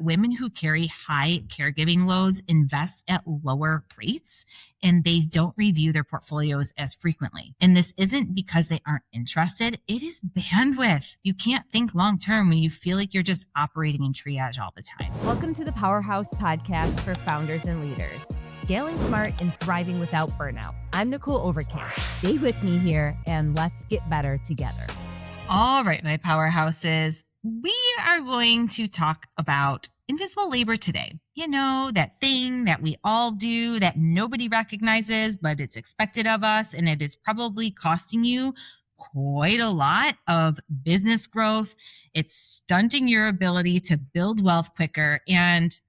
women who carry high caregiving loads invest at lower rates, and they don't review their portfolios as frequently. And this isn't because they aren't interested. It is bandwidth. You can't think long term when you feel like you're just operating in triage all the time. Welcome to the PowHERHouse podcast for founders and leaders, scaling smart and thriving without burnout. I'm Nicole Overcamp. Stay with me here and let's get better together. All right, my powerhouses. We are going to talk about invisible labor today. You know, that thing that we all do that nobody recognizes, but it's expected of us, and it is probably costing you quite a lot of business growth. It's stunting your ability to build wealth quicker, and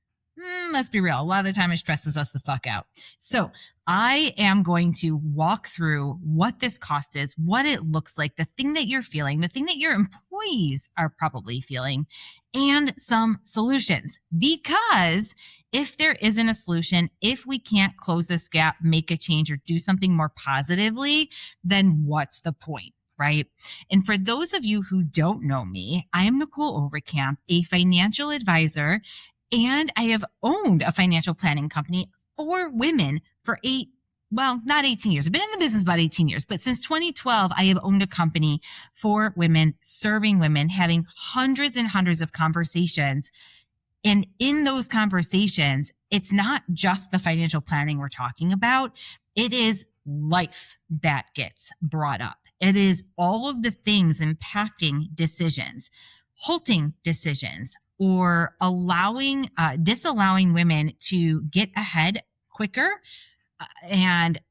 let's be real, a lot of the time it stresses us the fuck out. So I am going to walk through what this cost is, what it looks like, the thing that you're feeling, the thing that your employees are probably feeling, and some solutions. Because if there isn't a solution, if we can't close this gap, make a change, or do something more positively, then what's the point? Right? And for those of you who don't know me, I am Nicole Overcamp, a financial advisor, and I have owned a financial planning company for women for not 18 years. I've been in the business about 18 years, but since 2012, I have owned a company for women, serving women, having hundreds and hundreds of conversations. And in those conversations, it's not just the financial planning we're talking about. It is life that gets brought up. It is all of the things impacting decisions, halting decisions, or disallowing women to get ahead quicker and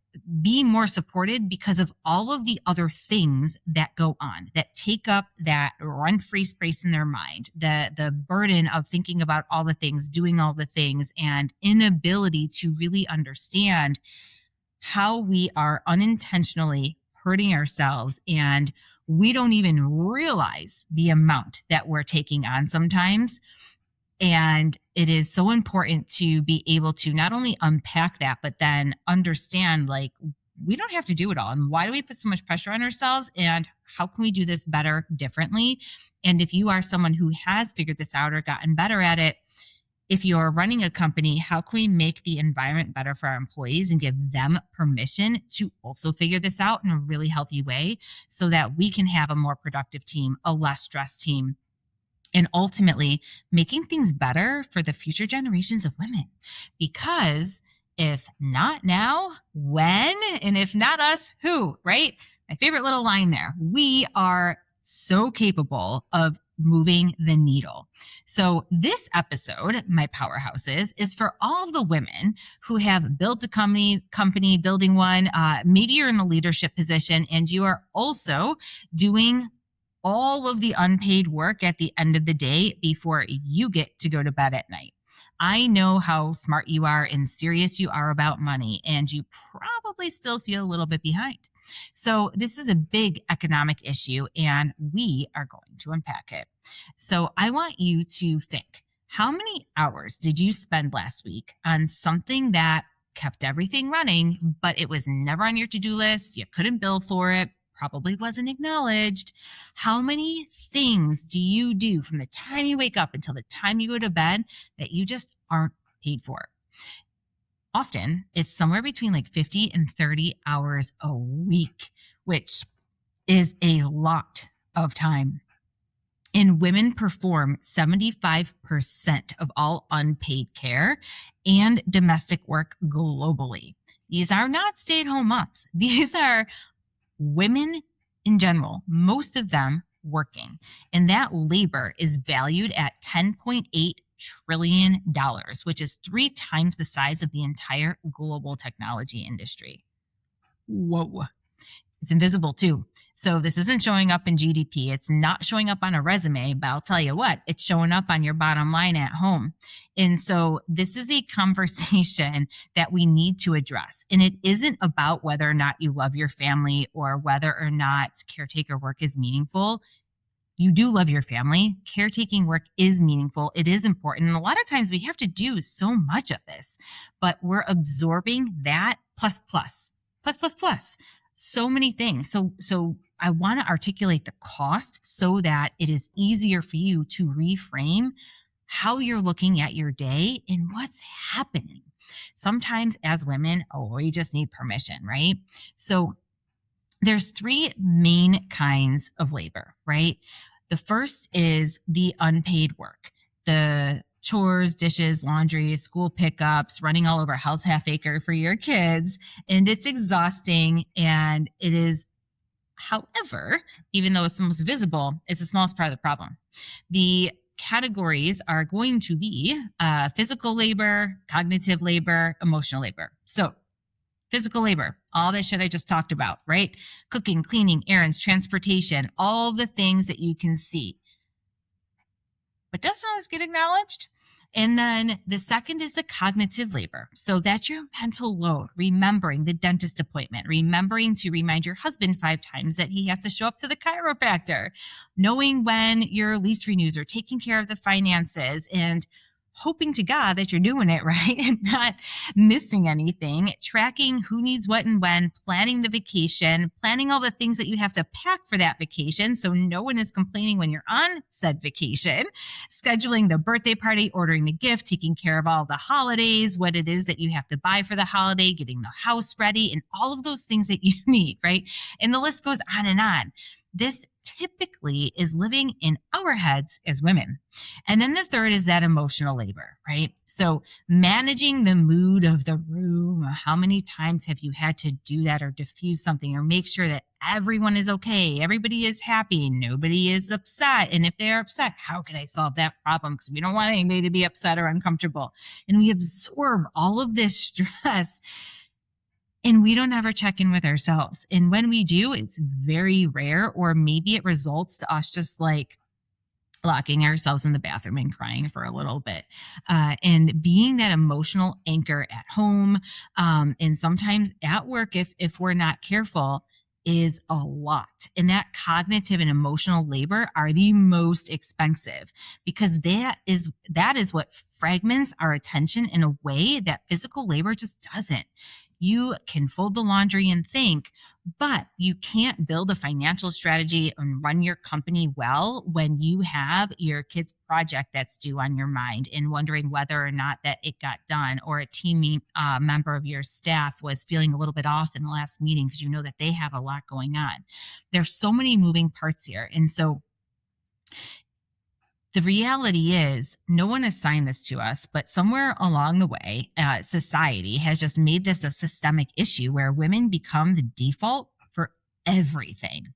be more supported because of all of the other things that go on that take up that run free space in their mind, the burden of thinking about all the things, doing all the things, and inability to really understand how we are unintentionally hurting ourselves, and we don't even realize the amount that we're taking on sometimes. And it is so important to be able to not only unpack that, but then understand, like, we don't have to do it all. And why do we put so much pressure on ourselves? And how can we do this better, differently? And if you are someone who has figured this out or gotten better at it, if you're running a company, how can we make the environment better for our employees and give them permission to also figure this out in a really healthy way so that we can have a more productive team, a less stressed team, and ultimately making things better for the future generations of women? Because if not now, when? And if not us, who, right? My favorite little line there. We are so capable of moving the needle. So this episode, my powerhouses, is for all of the women who have built a company building one. Maybe you're in a leadership position and you are also doing all of the unpaid work at the end of the day before you get to go to bed at night. I know how smart you are and serious you are about money, and you probably still feel a little bit behind. So this is a big economic issue, and we are going to unpack it. So I want you to think, how many hours did you spend last week on something that kept everything running, but it was never on your to-do list? You couldn't bill for it, probably wasn't acknowledged. How many things do you do from the time you wake up until the time you go to bed that you just aren't paid for? Often it's somewhere between like 50 and 30 hours a week, which is a lot of time. And women perform 75% of all unpaid care and domestic work globally. These are not stay-at-home moms. These are women in general, most of them working. And that labor is valued at $10.8 trillion, which is 3 times the size of the entire global technology industry. Whoa. It's invisible too. So this isn't showing up in GDP. It's not showing up on a resume, but I'll tell you what, it's showing up on your bottom line at home. And so this is a conversation that we need to address. And it isn't about whether or not you love your family or whether or not caretaker work is meaningful. You do love your family. Caretaking work is meaningful. It is important. And a lot of times we have to do so much of this, but we're absorbing that plus. So many things. So I want to articulate the cost so that it is easier for you to reframe how you're looking at your day and what's happening. Sometimes as women, we just need permission, right? So there's three main kinds of labor, right? The first is the unpaid work, the chores, dishes, laundry, school pickups, running all over House Half Acre for your kids. And it's exhausting. And it is, however, even though it's the most visible, it's the smallest part of the problem. The categories are going to be physical labor, cognitive labor, emotional labor. So physical labor, all that shit I just talked about, right? Cooking, cleaning, errands, transportation, all the things that you can see. But doesn't always get acknowledged. And then the second is the cognitive labor. So that's your mental load, remembering the dentist appointment, remembering to remind your husband 5 times that he has to show up to the chiropractor, knowing when your lease renews or taking care of the finances and hoping to God that you're doing it right and not missing anything, tracking who needs what and when, planning the vacation, planning all the things that you have to pack for that vacation so no one is complaining when you're on said vacation, scheduling the birthday party, ordering the gift, taking care of all the holidays, what it is that you have to buy for the holiday, getting the house ready, and all of those things that you need, right? And the list goes on and on. This typically is living in our heads as women. And then the third is that emotional labor, right? So managing the mood of the room. How many times have you had to do that or diffuse something or make sure that everyone is okay? Everybody is happy. Nobody is upset. And if they're upset, how can I solve that problem? Because we don't want anybody to be upset or uncomfortable. And we absorb all of this stress and we don't ever check in with ourselves. And when we do, it's very rare, or maybe it results to us just like locking ourselves in the bathroom and crying for a little bit. And being that emotional anchor at home, and sometimes at work, if we're not careful, is a lot. And that cognitive and emotional labor are the most expensive because that is what fragments our attention in a way that physical labor just doesn't. You can fold the laundry and think, but you can't build a financial strategy and run your company well when you have your kid's project that's due on your mind and wondering whether or not that it got done, or a team member of your staff was feeling a little bit off in the last meeting because you know that they have a lot going on. There's so many moving parts here. And so the reality is no one assigned this to us, but somewhere along the way, society has just made this a systemic issue where women become the default for everything.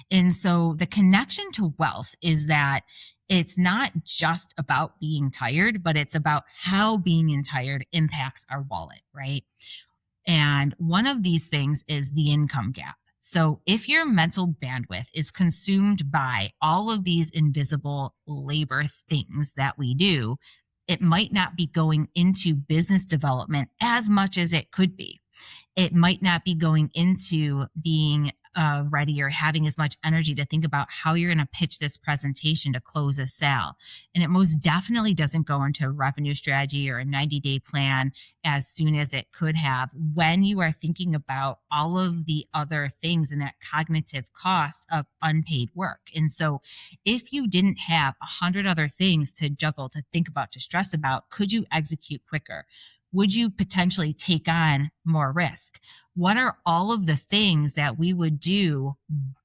And so the connection to wealth is that it's not just about being tired, but it's about how being tired impacts our wallet, right? And one of these things is the income gap. So if your mental bandwidth is consumed by all of these invisible labor things that we do, it might not be going into business development as much as it could be. It might not be going into being ready or having as much energy to think about how you're going to pitch this presentation to close a sale. And it most definitely doesn't go into a revenue strategy or a 90-day plan as soon as it could have when you are thinking about all of the other things and that cognitive cost of unpaid work. And so if you didn't have 100 other things to juggle, to think about, to stress about, could you execute quicker? Would you potentially take on more risk? What are all of the things that we would do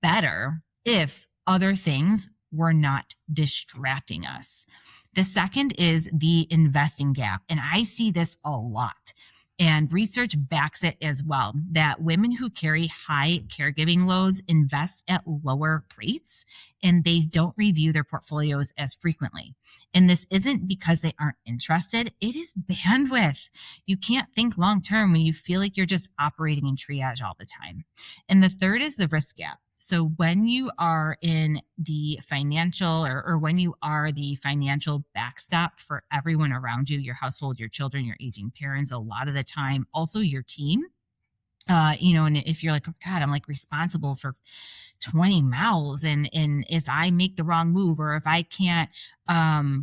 better if other things were not distracting us? The second is the investing gap. And I see this a lot. And research backs it as well, that women who carry high caregiving loads invest at lower rates and they don't review their portfolios as frequently. And this isn't because they aren't interested. It is bandwidth. You can't think long term when you feel like you're just operating in triage all the time. And the third is the risk gap. So when you are in the financial or when you are the financial backstop for everyone around you, your household, your children, your aging parents, a lot of the time, also your team, and if you're like, oh God, I'm like responsible for 20 mouths. And if I make the wrong move, or if I can't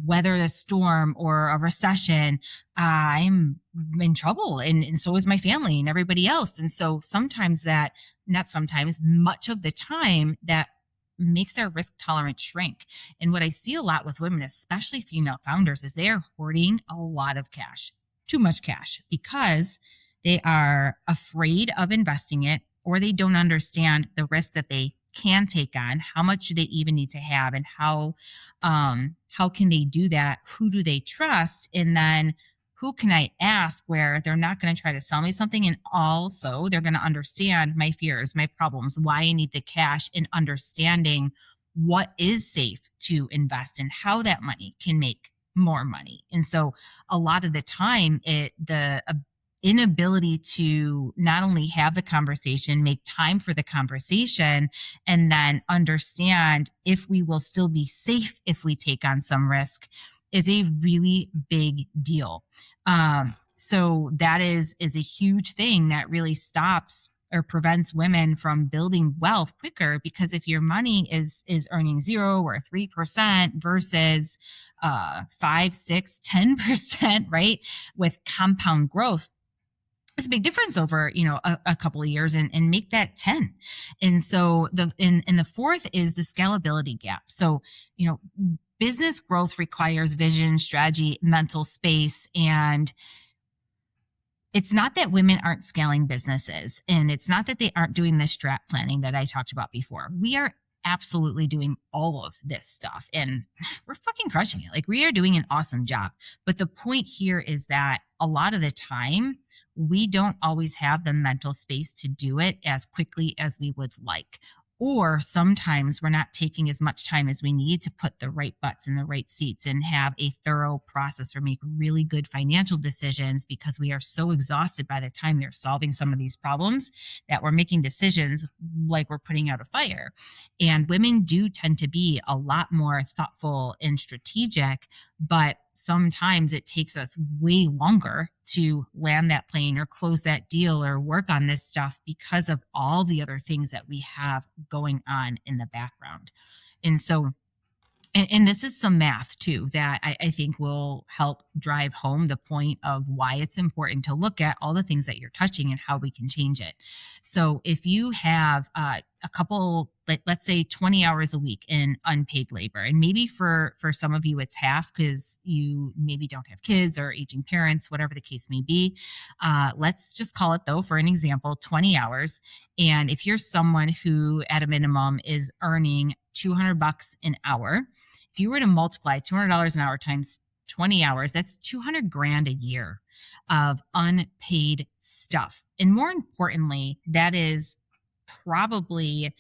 weather the storm or a recession, I'm in trouble. And so is my family and everybody else. And so much of the time, that makes our risk tolerance shrink. And what I see a lot with women, especially female founders, is they are hoarding a lot of cash, too much cash, because they are afraid of investing it, or they don't understand the risk that they can take on. How much do they even need to have, and how can they do that? Who do they trust? And then who can I ask where they're not going to try to sell me something? And also they're going to understand my fears, my problems, why I need the cash, and understanding what is safe to invest in, how that money can make more money. And so a lot of the time, the inability to not only have the conversation, make time for the conversation, and then understand if we will still be safe if we take on some risk is a really big deal. So that is a huge thing that really stops or prevents women from building wealth quicker, because if your money is earning 0 or 3% versus 5, 6, 10%, right, with compound growth, it's a big difference over, a couple of years, and make that 10. And so the fourth is the scalability gap. So, business growth requires vision, strategy, mental space. And it's not that women aren't scaling businesses, and it's not that they aren't doing the strat planning that I talked about before. We are absolutely doing all of this stuff, and we're fucking crushing it. Like, we are doing an awesome job. But the point here is that a lot of the time, we don't always have the mental space to do it as quickly as we would like. Or sometimes we're not taking as much time as we need to put the right butts in the right seats and have a thorough process or make really good financial decisions, because we are so exhausted by the time they're solving some of these problems that we're making decisions like we're putting out a fire. And women do tend to be a lot more thoughtful and strategic, but sometimes it takes us way longer to land that plane or close that deal or work on this stuff because of all the other things that we have going on in the background. And so, and this is some math too that I think will help drive home the point of why it's important to look at all the things that you're touching and how we can change it. So if you have a couple, let's say 20 hours a week in unpaid labor, and maybe for some of you it's half because you maybe don't have kids or aging parents, whatever the case may be. Let's just call it, though, for an example, 20 hours. And if you're someone who at a minimum is earning $200 an hour, if you were to multiply $200 an hour times 20 hours, that's $200,000 a year of unpaid stuff. And more importantly, that is probably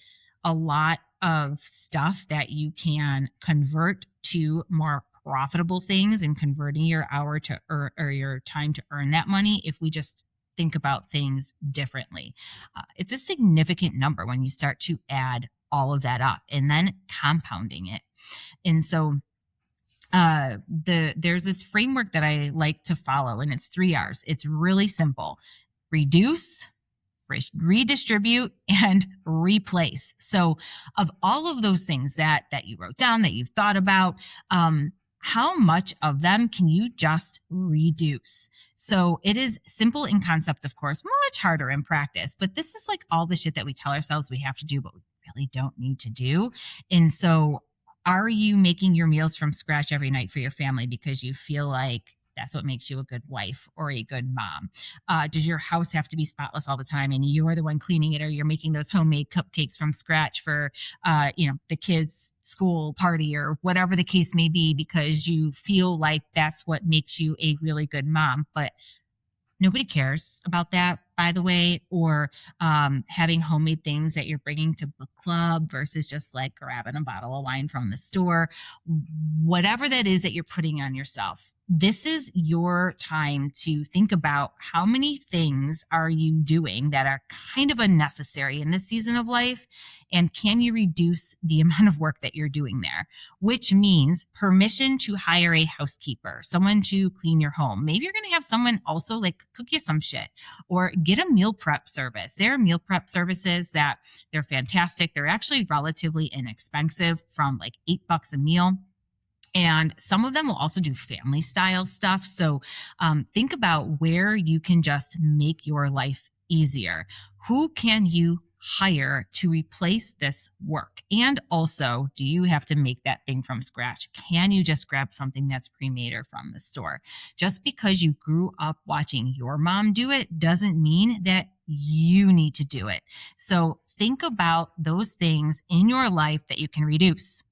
a lot of stuff that you can convert to more profitable things, and converting your hour to or your time to earn that money, if we just think about things differently. It's a significant number when you start to add all of that up and then compounding it. And so there's this framework that I like to follow, and it's 3 R's. It's really simple: reduce, redistribute, and replace. So of all of those things that you wrote down, that you've thought about, how much of them can you just reduce? So it is simple in concept, of course, much harder in practice, but this is like all the shit that we tell ourselves we have to do, but we really don't need to do. And so, are you making your meals from scratch every night for your family because you feel like that's what makes you a good wife or a good mom? Does your house have to be spotless all the time and you're the one cleaning it, or you're making those homemade cupcakes from scratch for, the kids' school party or whatever the case may be, because you feel like that's what makes you a really good mom? But nobody cares about that, by the way, or having homemade things that you're bringing to book club versus just like grabbing a bottle of wine from the store. Whatever that is that you're putting on yourself, this is your time to think about how many things are you doing that are kind of unnecessary in this season of life, and can you reduce the amount of work that you're doing there? Which means permission to hire a housekeeper, someone to clean your home. Maybe you're going to have someone also like cook you some shit, or get a meal prep service. There are meal prep services that they're fantastic. They're actually relatively inexpensive, from like $8 a meal. And some of them will also do family style stuff. So think about where you can just make your life easier. Who can you hire to replace this work? And also, do you have to make that thing from scratch? Can you just grab something that's pre-made or from the store? Just because you grew up watching your mom do it doesn't mean that you need to do it. So think about those things in your life that you can reduce.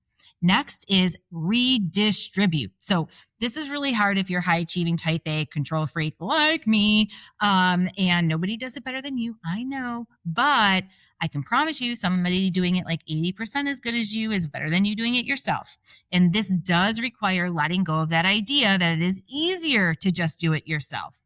Next is redistribute. So this is really hard if you're high achieving type A control freak like me. And nobody does it better than you. I know, but I can promise you somebody doing it like 80% as good as you is better than you doing it yourself. And this does require letting go of that idea that it is easier to just do it yourself.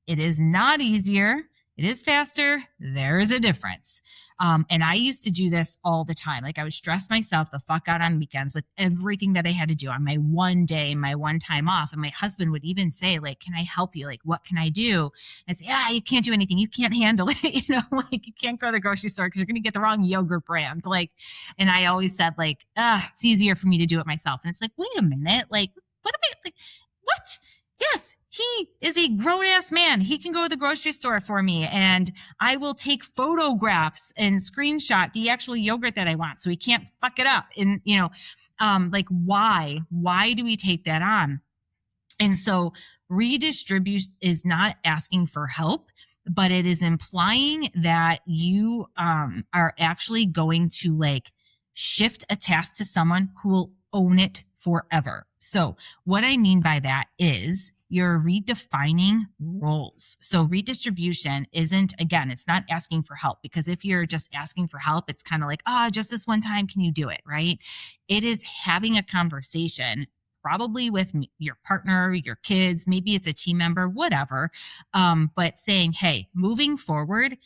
It is not easier. It is faster. There is a difference. And I used to do this all the time. Like I would stress myself the fuck out on weekends with everything that I had to do on my one day, my one time off. And my husband would even say, like, can I help you? Like, what can I do? And I say, yeah, you can't do anything. You can't handle it. Like you can't go to the grocery store because you're going to get the wrong yogurt brand. Like, and I always said like, it's easier for me to do it myself. And it's like, wait a minute. Like, what am I like, what? Yes, he is a grown-ass man. He can go to the grocery store for me and I will take photographs and screenshot the actual yogurt that I want so he can't fuck it up. And, like why do we take that on? And so redistribute is not asking for help, but it is implying that you are actually going to like shift a task to someone who will own it forever. So what I mean by that is you're redefining roles. So redistribution isn't, again, it's not asking for help, because if you're just asking for help, it's kind of like, just this one time, can you do it? Right? It is having a conversation, probably with your partner, your kids, maybe it's a team member, whatever. But saying, hey, moving forward,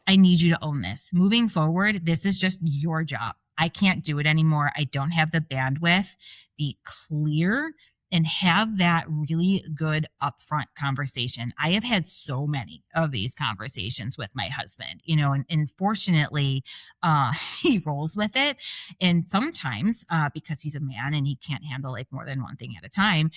I need you to own this. Moving forward, this is just your job. I can't do it anymore. I don't have the bandwidth. Be clear and have that really good upfront conversation. I have had so many of these conversations with my husband, and fortunately, he rolls with it. And sometimes, because he's a man and he can't handle like more than one thing at a time,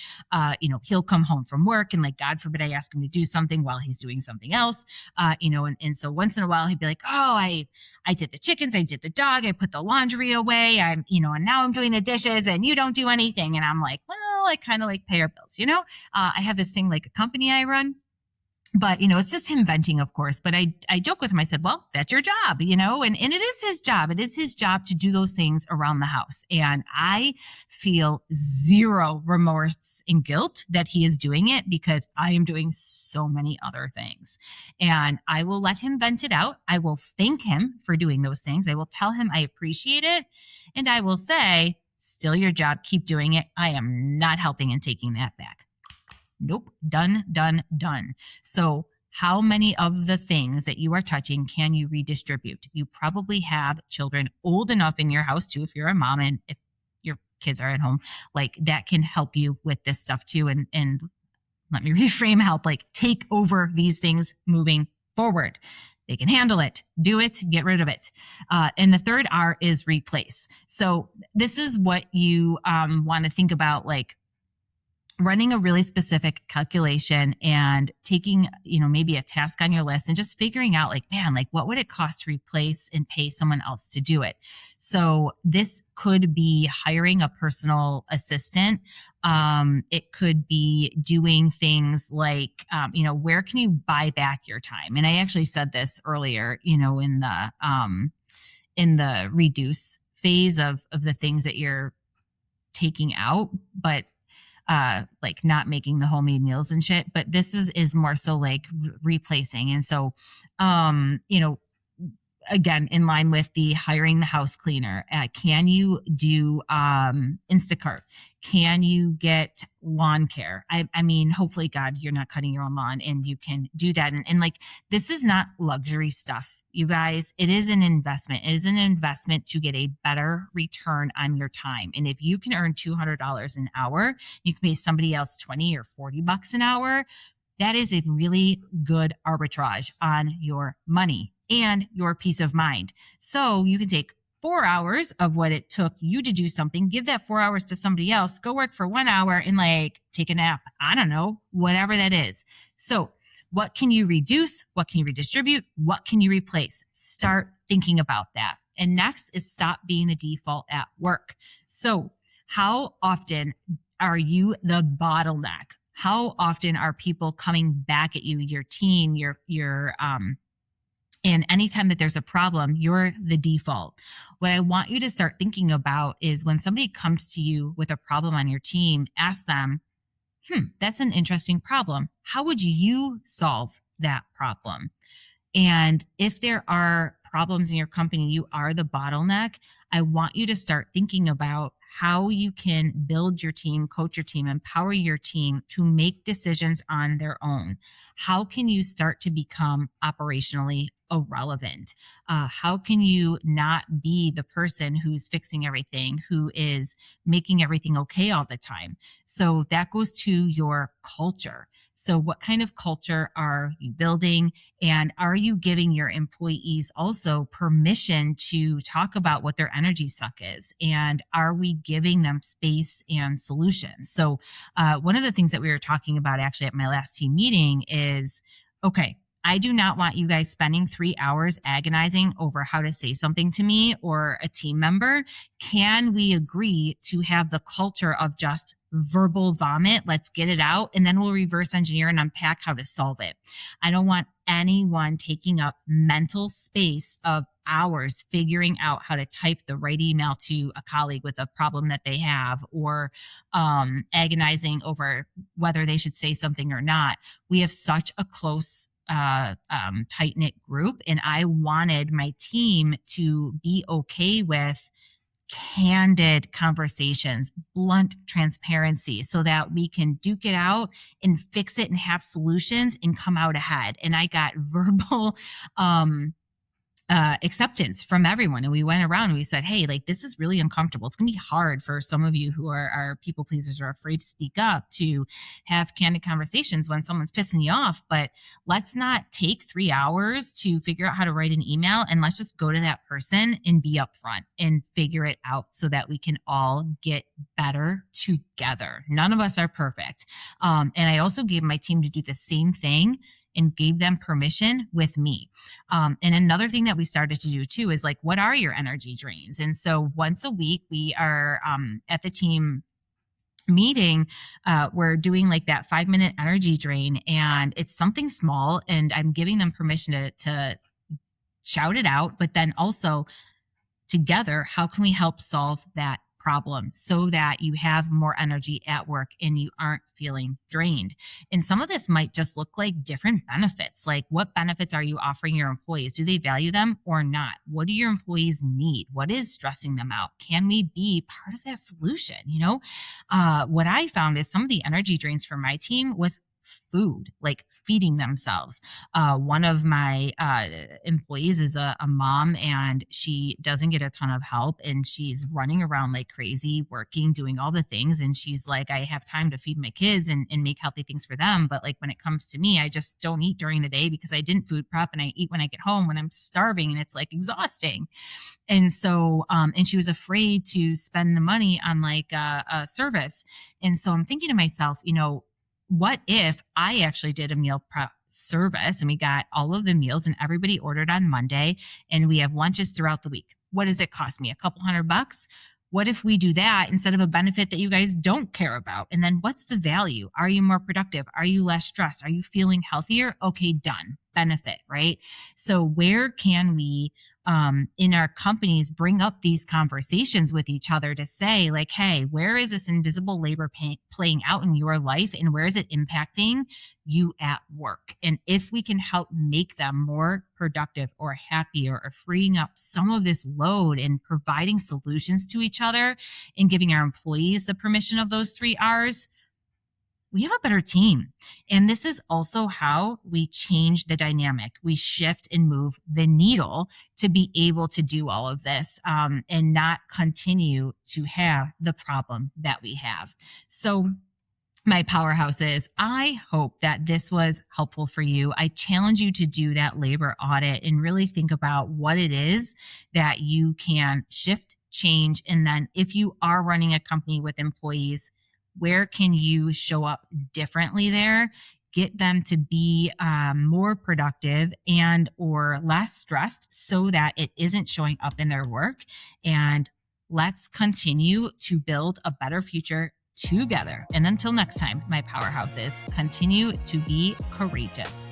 he'll come home from work and like, God forbid I ask him to do something while he's doing something else, and so once in a while he'd be like, I did the chickens, I did the dog, I put the laundry away, and now I'm doing the dishes and you don't do anything. And I'm like, well, I kind of like pay our bills, I have this thing like a company I run, but it's just him venting, of course. But I joke with him. I said, well, that's your job, and it is his job. It is his job to do those things around the house. And I feel zero remorse and guilt that he is doing it, because I am doing so many other things. And I will let him vent it out. I will thank him for doing those things. I will tell him I appreciate it. And I will say, still your job. Keep doing it. I am not helping and taking that back. Nope. Done, done, done. So how many of the things that you are touching can you redistribute? You probably have children old enough in your house too, if you're a mom and if your kids are at home, like that can help you with this stuff too. And let me reframe help, like take over these things moving forward. They can handle it, do it, get rid of it. And the third R is replace. So this is what you want to think about, like running a really specific calculation and taking, maybe a task on your list and just figuring out like, man, like what would it cost to replace and pay someone else to do it? So this could be hiring a personal assistant. It could be doing things like, where can you buy back your time? And I actually said this earlier, in the reduce phase of the things that you're taking out, but like not making the homemade meals and shit, but this is more so like replacing. And so, again, in line with the hiring the house cleaner, can you do Instacart? Can you get lawn care? I mean, hopefully, God, you're not cutting your own lawn and you can do that. And like, this is not luxury stuff, you guys. It is an investment. It is an investment to get a better return on your time. And if you can earn $200 an hour, you can pay somebody else 20 or 40 bucks an hour. That is a really good arbitrage on your money and your peace of mind. So you can take 4 hours of what it took you to do something, give that 4 hours to somebody else, go work for 1 hour and like take a nap. I don't know, whatever that is. So what can you reduce? What can you redistribute? What can you replace? Start thinking about that. And next is stop being the default at work. So how often are you the bottleneck? How often are people coming back at you, your team, and anytime that there's a problem, you're the default. What I want you to start thinking about is when somebody comes to you with a problem on your team, ask them, that's an interesting problem. How would you solve that problem? And if there are problems in your company, you are the bottleneck. I want you to start thinking about how you can build your team, coach your team, empower your team to make decisions on their own. How can you start to become operationally irrelevant? How can you not be the person who's fixing everything, who is making everything okay all the time? So that goes to your culture. So what kind of culture are you building? And are you giving your employees also permission to talk about what their energy suck is? And are we giving them space and solutions? So one of the things that we were talking about actually at my last team meeting is, okay, I do not want you guys spending 3 hours agonizing over how to say something to me or a team member. Can we agree to have the culture of just verbal vomit? Let's get it out, and then we'll reverse engineer and unpack how to solve it. I don't want anyone taking up mental space of hours figuring out how to type the right email to a colleague with a problem that they have, or agonizing over whether they should say something or not. We have such a close tight-knit group, and I wanted my team to be okay with candid conversations, blunt transparency, so that we can duke it out and fix it and have solutions and come out ahead. And I got verbal acceptance from everyone. And we went around and we said, hey, like, this is really uncomfortable. It's going to be hard for some of you who are people pleasers or afraid to speak up to have candid conversations when someone's pissing you off. But let's not take 3 hours to figure out how to write an email, and let's just go to that person and be upfront and figure it out so that we can all get better together. None of us are perfect. And I also gave my team to do the same thing and gave them permission with me. And another thing that we started to do too is, like, what are your energy drains? And so once a week we are at the team meeting, we're doing like that 5-minute energy drain, and it's something small, and I'm giving them permission to shout it out, but then also together, how can we help solve that problem so that you have more energy at work and you aren't feeling drained? And some of this might just look like different benefits. Like, what benefits are you offering your employees? Do they value them or not? What do your employees need? What is stressing them out? Can we be part of that solution? You know, what I found is some of the energy drains for my team was food, like feeding themselves. One of my employees is a mom, and she doesn't get a ton of help, and she's running around like crazy, working, doing all the things. And she's like, I have time to feed my kids and make healthy things for them. But like, when it comes to me, I just don't eat during the day because I didn't food prep, and I eat when I get home when I'm starving, and it's like exhausting. And so, and she was afraid to spend the money on like a service. And so I'm thinking to myself, you know, what if I actually did a meal prep service and we got all of the meals and everybody ordered on Monday, and we have lunches throughout the week? What does it cost me? A couple $100? What if we do that instead of a benefit that you guys don't care about? And then what's the value? Are you more productive? Are you less stressed? Are you feeling healthier? Okay, done. Benefit, right? So where can we in our companies bring up these conversations with each other to say, like, hey, where is this invisible labor playing out in your life, and where is it impacting you at work? And if we can help make them more productive or happier, or freeing up some of this load and providing solutions to each other and giving our employees the permission of those 3 R's, we have a better team. And this is also how we change the dynamic. We shift and move the needle to be able to do all of this, and not continue to have the problem that we have. So my powerhouses, I hope that this was helpful for you. I challenge you to do that labor audit and really think about what it is that you can shift, change. And then if you are running a company with employees, where can you show up differently there? get them to be more productive and or less stressed so that it isn't showing up in their work. And let's continue to build a better future together. And until next time, my powerhouses, continue to be courageous.